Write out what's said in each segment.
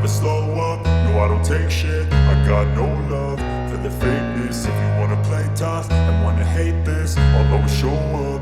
slow up, no I don't take shit. I got no love for the fakeness. If you wanna play tough and wanna hate this, I'll always show up.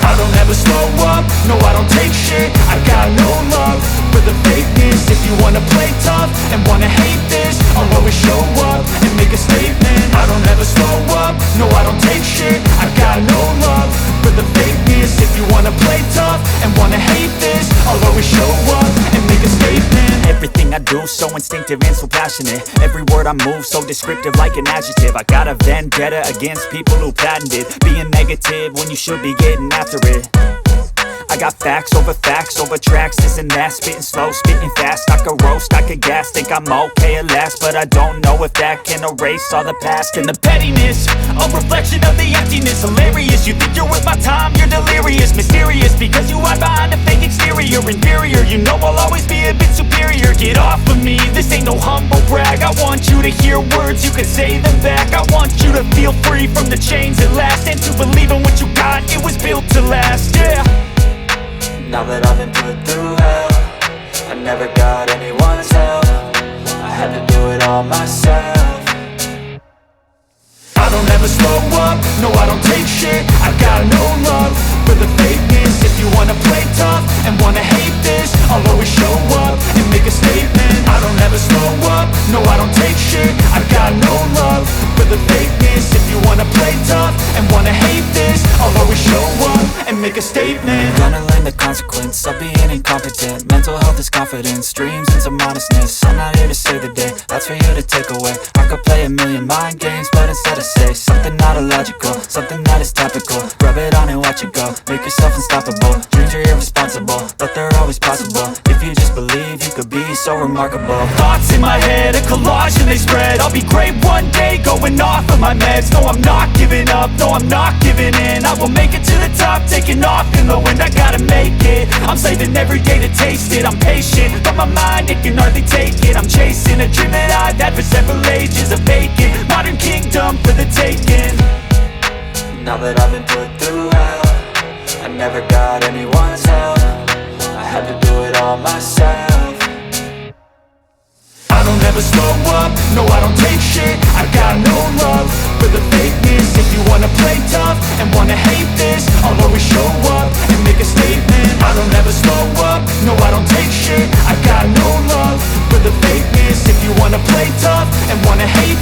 I don't ever slow up, no I don't take shit. I got no love for the fakeness. If you wanna play tough and wanna hate this, I'll always show up and make a statement. I don't ever slow up, no I don't take shit. I got no love for the fakeness. If you wanna play tough and wanna hate this, I'll always show up and make a statement. Everything I do so instinctive and so passionate. Every word I move so descriptive like an adjective. I got a vendetta against people who patented being negative when you should be getting after it. I got facts over tracks, this and that. Spitting slow, spitting fast. I could roast, I could gas. Think I'm okay at last, but I don't know if that can erase all the past. And the pettiness, a reflection of the emptiness. Hilarious, you think you're worth my time, you're delirious. Mysterious, because you hide behind a fake exterior. Inferior, you know I'll always be a bit superior. Get off of me, this ain't no humble brag. I want you to hear words, you can say them back. I want you to feel free from the chains at last, and to believe in what you got, it was built to last, yeah. Now that I've been put through hell, I never got anyone's help. I had to do it all myself. I don't ever slow up, no I don't take shit. I got no love for the fakeness. If you wanna play tough and wanna hate this, I'll always show up and make a statement. I don't ever slow up, no I don't take shit. I got no love for the fakeness. If you wanna play tough and wanna hate this, I'll always show up and make a statement. Gonna learn the consequence of being incompetent. Mental health is confidence, dreams and some honestness. I'm not here to save the day, that's for you to take away. I could play a million mind games, but instead I say something not illogical, something that is topical. Rub it on and watch it go, make yourself unstoppable. Dreams are irresponsible, but they're always possible. If you just believe, you could be so remarkable. Thoughts in my head, a collage and they spread. I'll be great one day, going off of my meds. No, I'm not giving up, no, I'm not giving in. I will make it to the top, taking off in the wind. I gotta make it, I'm saving every day to taste it. I'm patient, but my mind, it can hardly take it. I'm chasing a dream that I've had for several ages. A vacant, modern kingdom for the taking. Now that I've been put through hell, I never got anyone's help. I had to do it all myself. I don't ever slow up, no I don't take shit. I got no love for the fakeness. If you wanna play tough and wanna hate this, I'll always show up and make a statement. I don't ever slow up, no I don't take shit. I got no love for the fakeness. If you wanna play tough and wanna hate